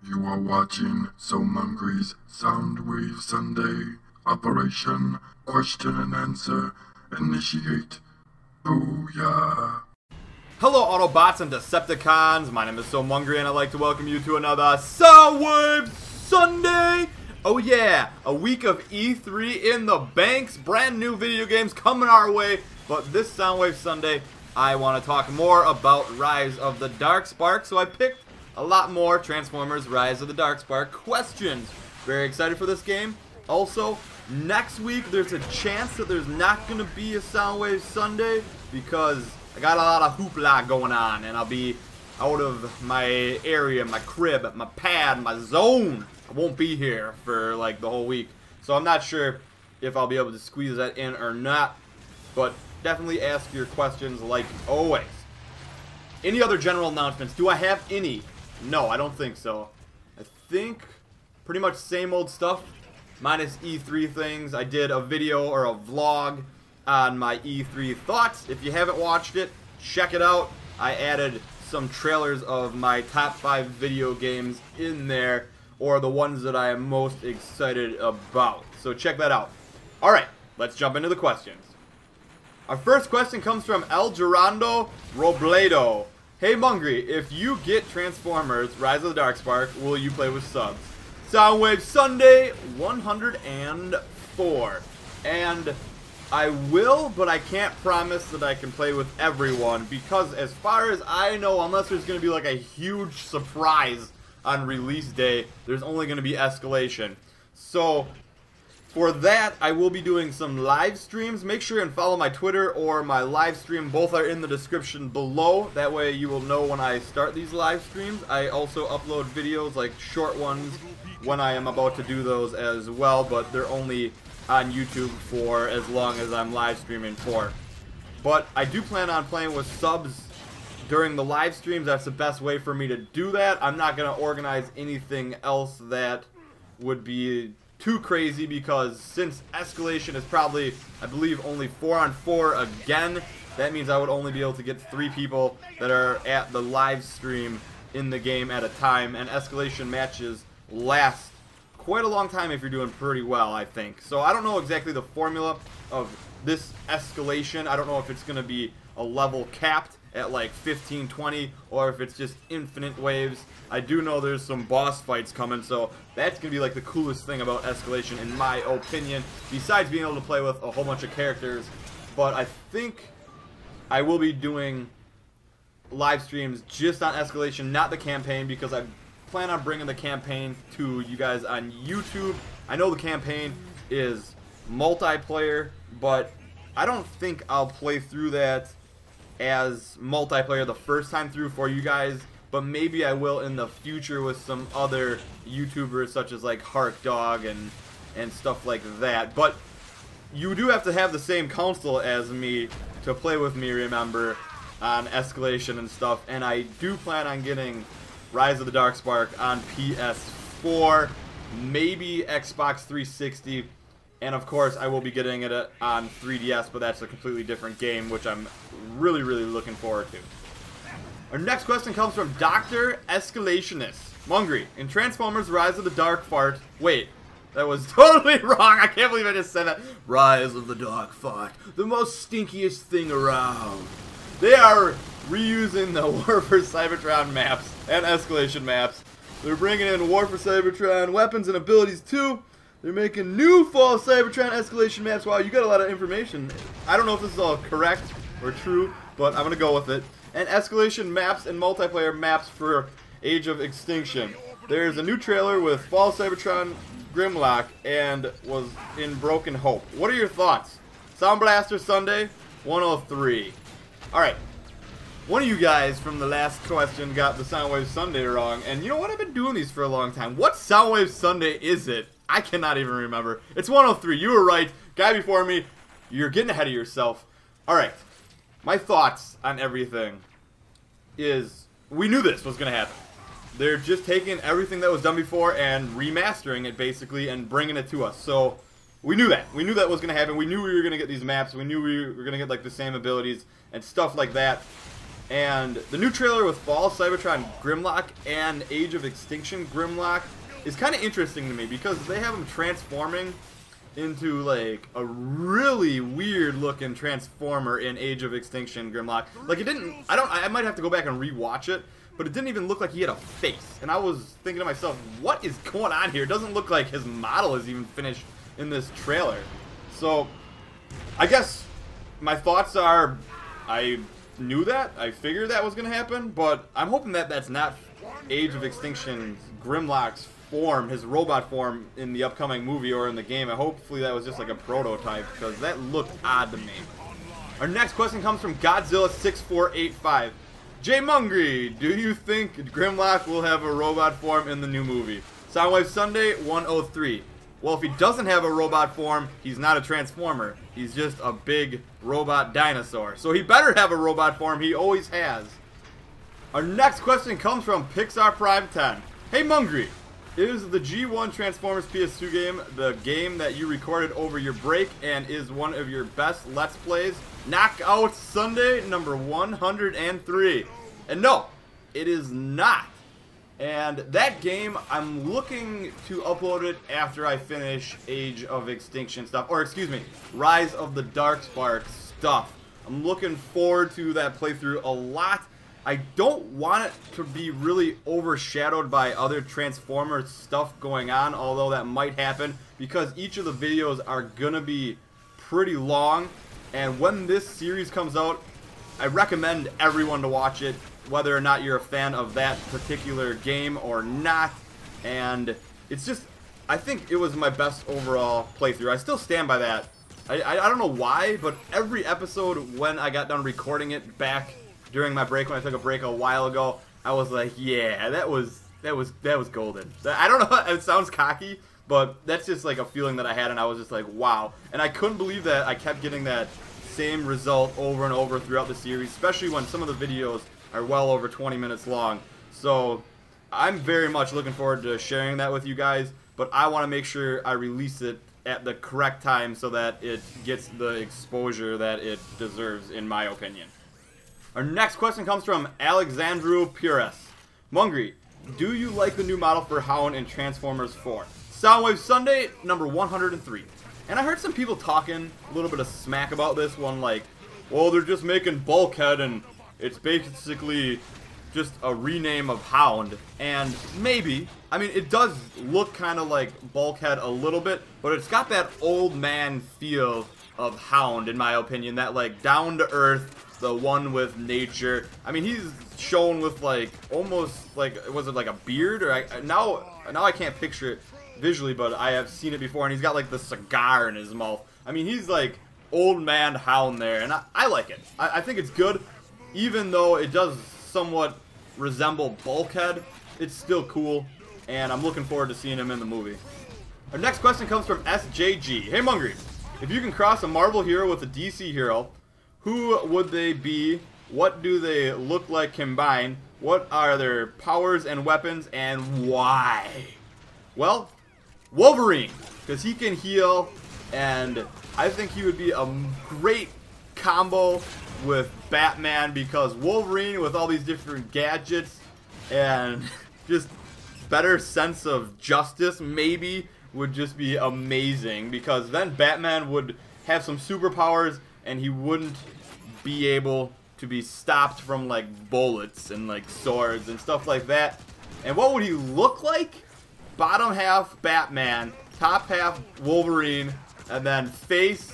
You are watching Soundwave's Soundwave Sunday. Operation Question and Answer. Initiate. Booyah. Hello Autobots and Decepticons, my name is Soundwave and I'd like to welcome you to another Soundwave Sunday! Oh yeah, a week of E3 in the banks, brand new video games coming our way, but this Soundwave Sunday I want to talk more about Rise of the Darkspark, so I picked a lot more Transformers Rise of the Darkspark questions. Very excited for this game. Also, next week there's a chance that there's not going to be a Soundwave Sunday because I got a lot of hoopla going on and I'll be out of my area, my crib, my pad, my zone. I won't be here for like the whole week. So I'm not sure if I'll be able to squeeze that in or not, but definitely ask your questions like always. Any other general announcements? Do I have any? No, I don't think so. I think pretty much same old stuff, minus E3 things. I did a video or a vlog on my E3 thoughts. If you haven't watched it, check it out. I added some trailers of my top 5 video games in there, or the ones that I am most excited about. So check that out. Alright, let's jump into the questions. Our first question comes from El Gerando Robledo. Hey Mungry, if you get Transformers Rise of the Darkspark, will you play with subs? Soundwave Sunday 104. And I will, but I can't promise that I can play with everyone, because as far as I know, unless there's going to be like a huge surprise on release day, there's only going to be escalation. So for that, I will be doing some live streams. Make sure and follow my Twitter or my live stream. Both are in the description below. That way you will know when I start these live streams. I also upload videos, like short ones, when I am about to do those as well, but they're only on YouTube for as long as I'm live streaming for. But I do plan on playing with subs during the live streams. That's the best way for me to do that. I'm not going to organize anything else that would be too crazy, because since escalation is probably, I believe, only 4-on-4 again, that means I would only be able to get 3 people that are at the live stream in the game at a time, and escalation matches last quite a long time if you're doing pretty well, I think. So I don't know exactly the formula of this escalation. I don't know if it's going to be a level capped at like 15, 20, or if it's just infinite waves. I do know there's some boss fights coming, so that's going to be like the coolest thing about escalation in my opinion, besides being able to play with a whole bunch of characters. But I think I will be doing live streams just on escalation, not the campaign, because I plan on bringing the campaign to you guys on YouTube. I know the campaign is multiplayer, but I don't think I'll play through that as multiplayer the first time through for you guys, but maybe I will in the future with some other YouTubers such as like ROTDS and stuff like that. But you do have to have the same console as me to play with me, remember, on escalation and stuff. And I do plan on getting Rise of the Darkspark on PS4, maybe Xbox 360, and of course I will be getting it on 3DS, but that's a completely different game, which I'm really looking forward to. Our next question comes from Dr. Escalationist. Mungry, in Transformers Rise of the Darkspark, wait, that was totally wrong, I can't believe I just said that. Rise of the Darkspark, the most stinkiest thing around. They are reusing the War for Cybertron maps and escalation maps. They're bringing in War for Cybertron weapons and abilities too. They're making new Fall Cybertron escalation maps. Wow, you got a lot of information. I don't know if this is all correct or true, but I'm going to go with it. And escalation maps and multiplayer maps for Age of Extinction. There's a new trailer with Fall Cybertron Grimlock and was in Broken Hope. What are your thoughts? Sound Blaster Sunday 103. Alright. One of you guys from the last question got the Soundwave Sunday wrong, and you know what? I've been doing these for a long time. What Soundwave Sunday is it? I cannot even remember. It's 103. You were right. Guy before me, you're getting ahead of yourself. Alright. My thoughts on everything is, we knew this was going to happen. They're just taking everything that was done before and remastering it, basically, and bringing it to us. So, we knew that. We knew that was going to happen. We knew we were going to get these maps. We knew we were going to get, like, the same abilities and stuff like that. And the new trailer with Fall, Cybertron Grimlock, and Age of Extinction Grimlock is kind of interesting to me because they have him transforming into like a really weird looking transformer in Age of Extinction Grimlock. Like it didn't, I might have to go back and rewatch it, but it didn't even look like he had a face. And I was thinking to myself, what is going on here? It doesn't look like his model is even finished in this trailer. So I guess my thoughts are, I knew that, I figured that was going to happen, but I'm hoping that that's not Age of Extinction Grimlock's form, his robot form in the upcoming movie or in the game. And hopefully that was just like a prototype because that looked odd to me. Our next question comes from Godzilla6485. Jay Mungry, do you think Grimlock will have a robot form in the new movie? Soundwave Sunday 103. Well, if he doesn't have a robot form, he's not a transformer. He's just a big robot dinosaur. So he better have a robot form. He always has. Our next question comes from Pixar Prime 10. Hey Mungry, is the G1 Transformers PS2 game the game that you recorded over your break and is one of your best Let's Plays? Knockout Sunday number 103. And no, it is not. And that game, I'm looking to upload it after I finish Age of Extinction stuff. Or excuse me, Rise of the Darkspark stuff. I'm looking forward to that playthrough a lot. I don't want it to be really overshadowed by other Transformers stuff going on, although that might happen, because each of the videos are gonna be pretty long. And when this series comes out, I recommend everyone to watch it, whether or not you're a fan of that particular game or not. And it's just, I think it was my best overall playthrough. I still stand by that. I don't know why, but every episode when I got done recording it back during my break, when I took a break a while ago, I was like, yeah, that was golden. I don't know, it sounds cocky, but that's just like a feeling that I had, and I was just like, wow. And I couldn't believe that I kept getting that same result over and over throughout the series, especially when some of the videos are well over 20 minutes long. So I'm very much looking forward to sharing that with you guys, but I want to make sure I release it at the correct time so that it gets the exposure that it deserves, in my opinion. Our next question comes from Alexandru Pires. Mungry, do you like the new model for Hound in Transformers 4? Soundwave Sunday number 103. And I heard some people talking a little bit of smack about this one, like, well, they're just making Bulkhead and it's basically just a rename of Hound. And maybe, I mean, it does look kind of like Bulkhead a little bit, but it's got that old man feel of Hound, in my opinion, that like down to earth, the one with nature. I mean, he's shown with like almost like, was it like a beard, or now I can't picture it visually, but I have seen it before, and he's got like the cigar in his mouth. I mean, he's like old man Hound there, and I like it. I think it's good, even though it does somewhat resemble Bulkhead. It's still cool, and I'm looking forward to seeing him in the movie. Our next question comes from SJG. Hey Mungry, if you can cross a Marvel hero with a DC hero, who would they be? What do they look like combined? What are their powers and weapons, and why? Well, Wolverine, because he can heal, and I think he would be a great combo with Batman, because Wolverine with all these different gadgets and just better sense of justice maybe would just be amazing, because then Batman would have some superpowers and he wouldn't be able to be stopped from like bullets and like swords and stuff like that. And what would he look like? Bottom half Batman, top half Wolverine, and then face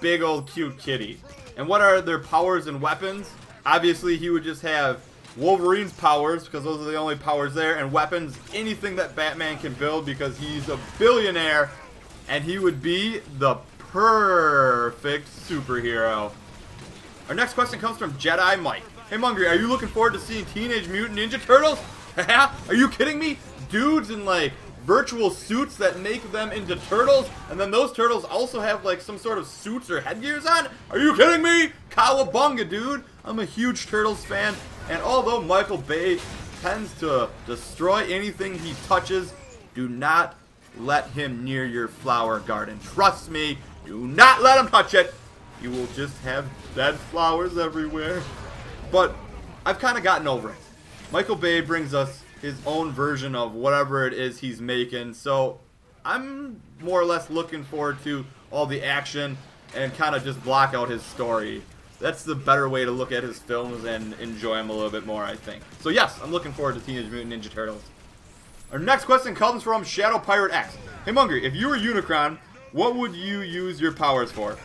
big old cute kitty. And what are their powers and weapons? Obviously he would just have Wolverine's powers, because those are the only powers there, and weapons, anything that Batman can build, because he's a billionaire, and he would be the perfect superhero. Our next question comes from Jedi Mike. Hey Mungry, are you looking forward to seeing Teenage Mutant Ninja Turtles? Are you kidding me? Dudes in like virtual suits that make them into turtles, and then those turtles also have like some sort of suits or headgears on? Are you kidding me? Cowabunga, dude. I'm a huge Turtles fan, and although Michael Bay tends to destroy anything he touches, do not let him near your flower garden. Trust me, do not let him touch it. You will just have dead flowers everywhere. But I've kind of gotten over it. Michael Bay brings us his own version of whatever it is he's making, so I'm more or less looking forward to all the action and kind of just block out his story. That's the better way to look at his films and enjoy them a little bit more, I think. So yes, I'm looking forward to Teenage Mutant Ninja Turtles. Our next question comes from Shadow Pirate X. Hey Mungry, if you were Unicron, what would you use your powers for?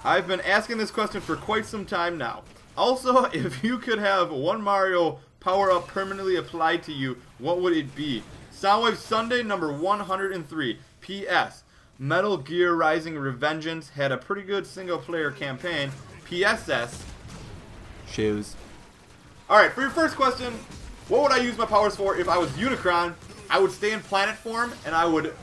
I've been asking this question for quite some time now. Also, if you could have one Mario power-up permanently applied to you, what would it be? Soundwave Sunday number 103. P.S. Metal Gear Rising Revengeance had a pretty good single-player campaign. P.S.S. Shoes. Alright, for your first question, what would I use my powers for if I was Unicron? I would stay in planet form, and I would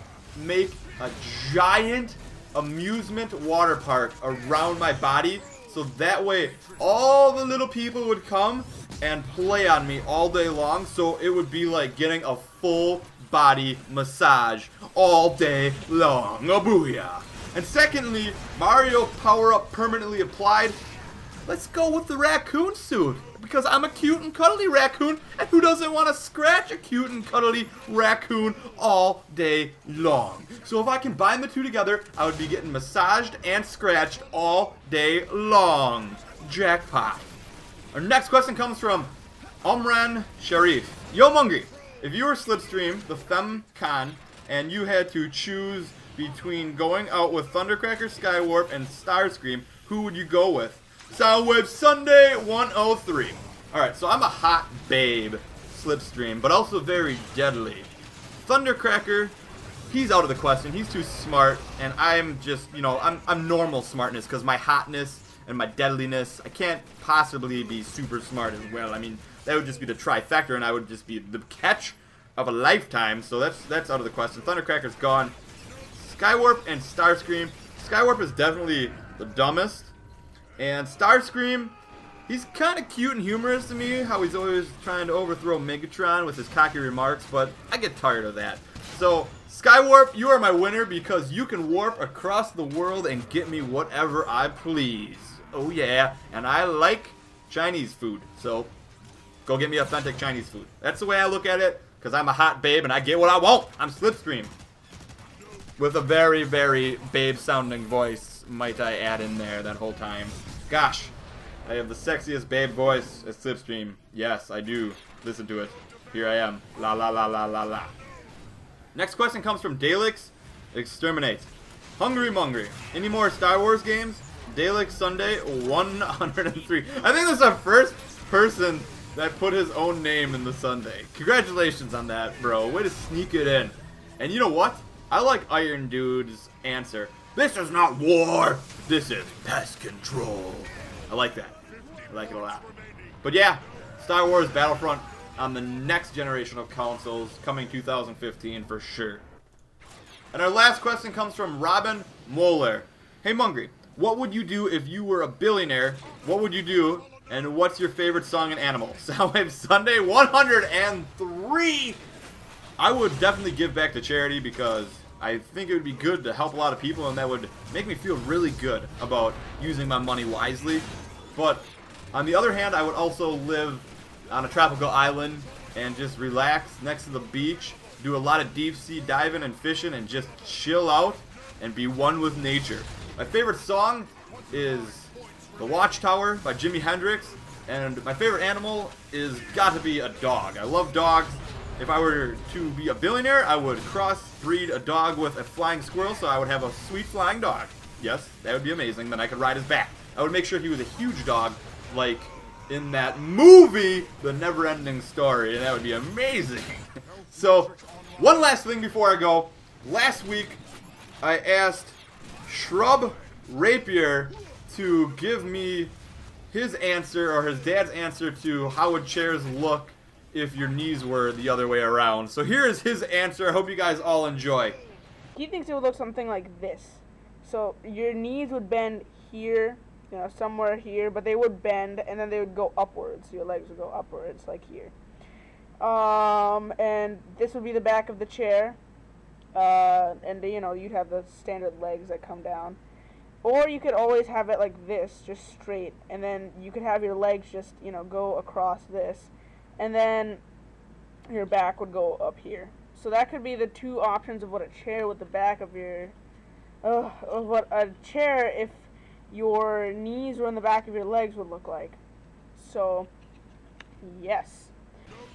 make a giant amusement water park around my body, so that way all the little people would come and play on me all day long, so it would be like getting a full body massage all day long. Oh, booyah. And secondly, Mario power-up permanently applied. Let's go with the raccoon suit, because I'm a cute and cuddly raccoon, and who doesn't want to scratch a cute and cuddly raccoon all day long? So if I combine the two together, I would be getting massaged and scratched all day long. Jackpot. Our next question comes from Omran Sharif. Yo Mungry, if you were Slipstream, the FemCon, and you had to choose between going out with Thundercracker, Skywarp, and Starscream, who would you go with? Soundwave Sunday 103. Alright, so I'm a hot babe, Slipstream, but also very deadly. Thundercracker, he's out of the question. He's too smart, and I'm just, you know, I'm normal smartness, because my hotness and my deadliness, I can't possibly be super smart as well. I mean, that would just be the trifecta, and I would just be the catch of a lifetime, so that's out of the question. Thundercracker's gone. Skywarp and Starscream. Skywarp is definitely the dumbest. And Starscream, he's kind of cute and humorous to me, how he's always trying to overthrow Megatron with his cocky remarks, but I get tired of that. So, Skywarp, you are my winner because you can warp across the world and get me whatever I please. Oh yeah, and I like Chinese food, so go get me authentic Chinese food. That's the way I look at it, because I'm a hot babe and I get what I want. I'm Slipstream. With a very, very babe-sounding voice, might I add in there that whole time. Gosh, I have the sexiest babe voice at Slipstream. Yes, I do. Listen to it. Here I am. La la la la la la. Next question comes from Daleks Exterminate. Hungry Mungry. Any more Star Wars games? Daleks Sunday 103. I think that's the first person that put his own name in the Sunday. Congratulations on that, bro. Way to sneak it in. And you know what? I like Iron Dude's answer. This is not war. This is pest control. I like that. I like it a lot. But yeah, Star Wars Battlefront on the next generation of consoles coming 2015 for sure. And our last question comes from Robin Moeller. Hey Mungry, what would you do if you were a billionaire? What would you do? And what's your favorite song and animal? Soundwave Sunday 103. I would definitely give back to charity because I think it would be good to help a lot of people, and that would make me feel really good about using my money wisely. But on the other hand, I would also live on a tropical island and just relax next to the beach, do a lot of deep sea diving and fishing, and just chill out and be one with nature. My favorite song is The Watchtower by Jimi Hendrix, and my favorite animal is got to be a dog. I love dogs. If I were to be a billionaire, I would crossbreed a dog with a flying squirrel, so I would have a sweet flying dog. Yes, that would be amazing. Then I could ride his back. I would make sure he was a huge dog, like in that movie, The Never-Ending Story, and that would be amazing. So, one last thing before I go. Last week, I asked Shrub Rapier to give me his answer, or his dad's answer, to how would chairs look if your knees were the other way around. So here is his answer. I hope you guys all enjoy. He thinks it would look something like this. So your knees would bend here, you know, somewhere here, but they would bend and then they would go upwards. Your legs would go upwards, like here. And this would be the back of the chair. And you know, you'd have the standard legs that come down. Or you could always have it like this, just straight, and then you could have your legs just, you know, go across this, and then your back would go up here. So that could be the two options of what a chair with the back of your, of what a chair if your knees were in the back of your legs would look like. So, yes.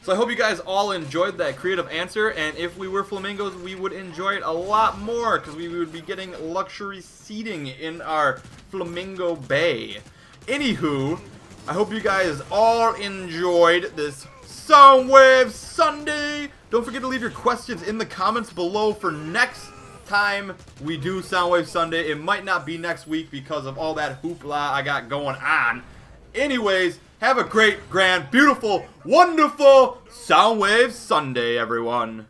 So I hope you guys all enjoyed that creative answer, and if we were flamingos, we would enjoy it a lot more, because we would be getting luxury seating in our flamingo bay. Anywho, I hope you guys all enjoyed this Soundwave Sunday. Don't forget to leave your questions in the comments below for next time we do Soundwave Sunday. It might not be next week because of all that hoopla I got going on. Anyways, have a great, grand, beautiful, wonderful Soundwave Sunday, everyone.